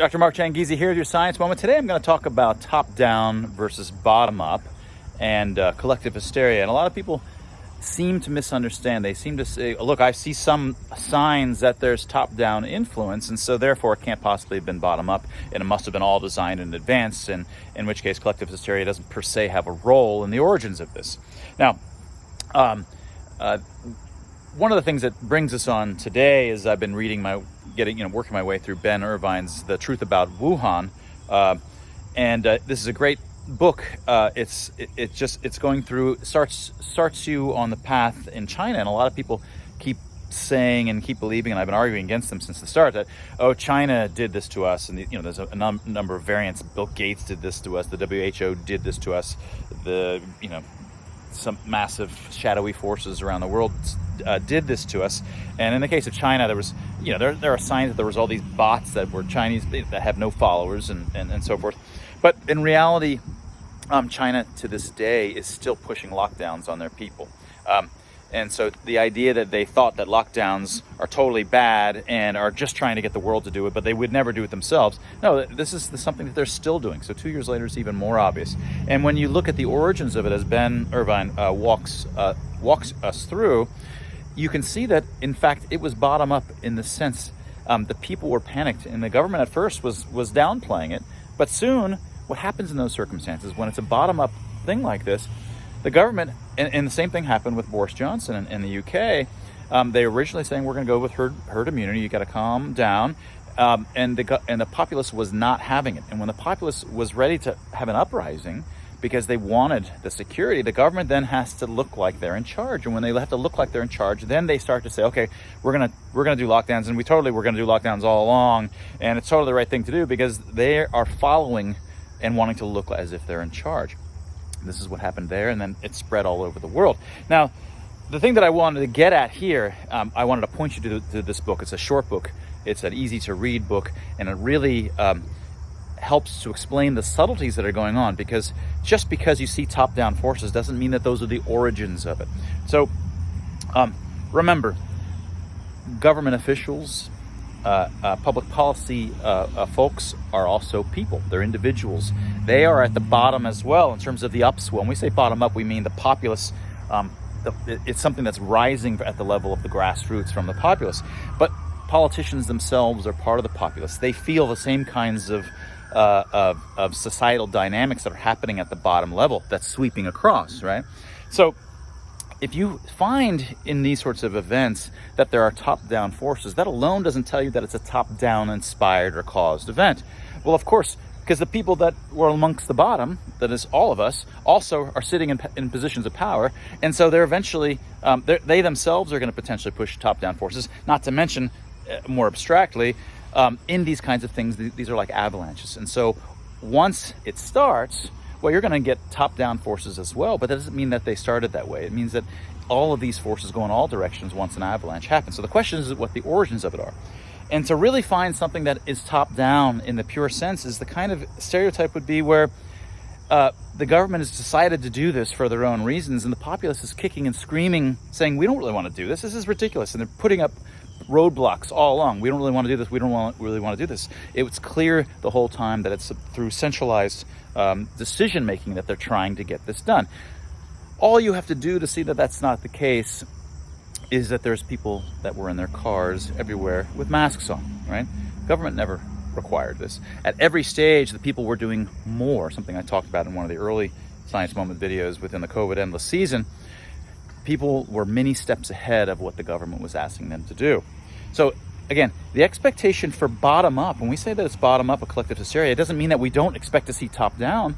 Dr. Mark Changizi here with your Science Moment. Today I'm going to talk about top-down versus bottom-up and collective hysteria. And a lot of people seem to misunderstand. They seem to say, look, I see some signs that there's top-down influence, and so therefore it can't possibly have been bottom-up, and it must have been all designed in advance, and in which case collective hysteria doesn't per se have a role in the origins of this. Now, one of the things that brings us on today is I've been working my way through Ben Irvine's The Truth About Wuhan, and this is a great book. It's going through, starts you on the path in China, and a lot of people keep saying and keep believing, and I've been arguing against them since the start, that China did this to us, and there's a number of variants. Bill Gates did this to us, the WHO did this to us, some massive shadowy forces around the world did this to us. And in the case of China, there was, there are signs that there was all these bots that were Chinese that have no followers and so forth. But in reality, China to this day is still pushing lockdowns on their people. And so the idea that they thought that lockdowns are totally bad and are just trying to get the world to do it, but they would never do it themselves. No, this is something that they're still doing. So 2 years later, it's even more obvious. And when you look at the origins of it, as Ben Irvine walks us through, you can see that, in fact, it was bottom up in the sense the people were panicked, and the government at first was downplaying it. But soon, what happens in those circumstances, when it's a bottom up thing like this, the government, and the same thing happened with Boris Johnson in the UK. They originally saying we're going to go with herd immunity. You got to calm down, and the populace was not having it. And when the populace was ready to have an uprising because they wanted the security, the government then has to look like they're in charge. And when they have to look like they're in charge, then they start to say, okay, we're gonna do lockdowns, and we're gonna do lockdowns all along, and it's totally the right thing to do because they are following and wanting to look as if they're in charge. This is what happened there, and then it spread all over the world. Now, the thing that I wanted to get at here, I wanted to point you to this book. It's a short book. It's an easy-to-read book, and it really helps to explain the subtleties that are going on, because just because you see top-down forces doesn't mean that those are the origins of it. So, remember, government officials, public policy folks are also people. They're individuals. They are at the bottom as well in terms of the upswell. When we say bottom up, we mean the populace. It's something that's rising at the level of the grassroots from the populace. But politicians themselves are part of the populace. They feel the same kinds of societal dynamics that are happening at the bottom level that's sweeping across, right? So if you find in these sorts of events that there are top-down forces, that alone doesn't tell you that it's a top-down inspired or caused event. Well, of course, because the people that were amongst the bottom, that is all of us, also are sitting in positions of power, and so they're eventually, they themselves are going to potentially push top-down forces, not to mention, more abstractly, in these kinds of things, these are like avalanches. And so once it starts, well, you're going to get top-down forces as well, but that doesn't mean that they started that way. It means that all of these forces go in all directions once an avalanche happens. So the question is what the origins of it are. And to really find something that is top-down in the pure sense is the kind of stereotype would be where the government has decided to do this for their own reasons, and the populace is kicking and screaming, saying, we don't really want to do this. This is ridiculous. And they're putting up roadblocks all along. We don't really want to do this. We don't really want to do this. It was clear the whole time that it's through centralized decision making that they're trying to get this done. All you have to do to see that that's not the case is that there's people that were in their cars everywhere with masks on, right? Government never required this. At every stage, the people were doing more, something I talked about in one of the early Science Moment videos within the COVID endless season. People were many steps ahead of what the government was asking them to do. So again, the expectation for bottom up, when we say that it's bottom up, a collective hysteria, it doesn't mean that we don't expect to see top down.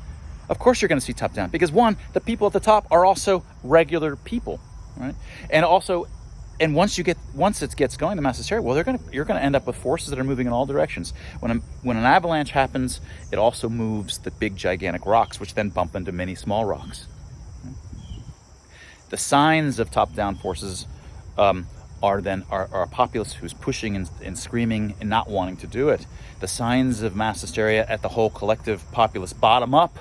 Of course you're going to see top down, because one, the people at the top are also regular people, right? And also, and once it gets going, the mass hysteria, well, you're going to end up with forces that are moving in all directions. When an avalanche happens, it also moves the big gigantic rocks, which then bump into many small rocks. The signs of top-down forces are a populace who's pushing and screaming and not wanting to do it. The signs of mass hysteria at the whole collective populace bottom-up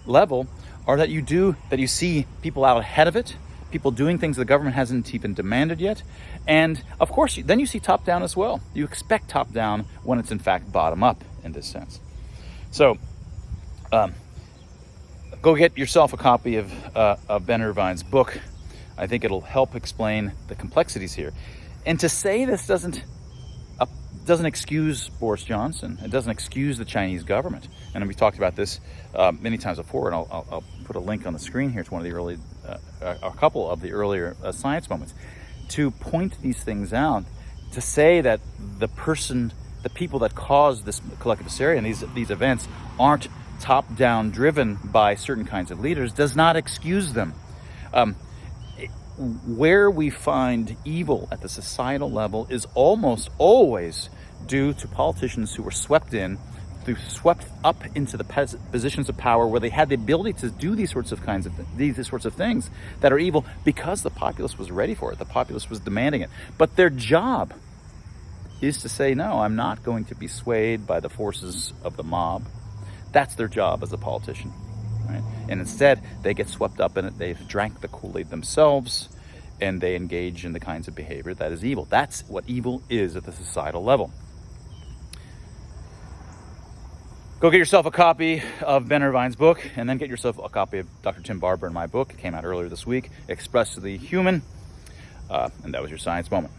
level are that you see people out ahead of it, people doing things the government hasn't even demanded yet. And of course, then you see top-down as well. You expect top-down when it's in fact bottom-up in this sense. So go get yourself a copy of Ben Irvine's book. I think it'll help explain the complexities here. And to say this doesn't excuse Boris Johnson. It doesn't excuse the Chinese government. And we've talked about this many times before, and I'll put a link on the screen here to one of the early, a couple of the earlier science moments, to point these things out, to say that the people that caused this collective hysteria and these events aren't top-down driven by certain kinds of leaders does not excuse them. Where we find evil at the societal level is almost always due to politicians who were swept up into the positions of power where they had the ability to do these sorts of things that are evil because the populace was ready for it. The populace was demanding it. But their job is to say, no, I'm not going to be swayed by the forces of the mob. That's their job as a politician. Right? And instead, they get swept up in it. They've drank the Kool-Aid themselves, and they engage in the kinds of behavior that is evil. That's what evil is at the societal level. Go get yourself a copy of Ben Irvine's book, and then get yourself a copy of Dr. Tim Barber and my book. It came out earlier this week, Expressly Human. And that was your science moment.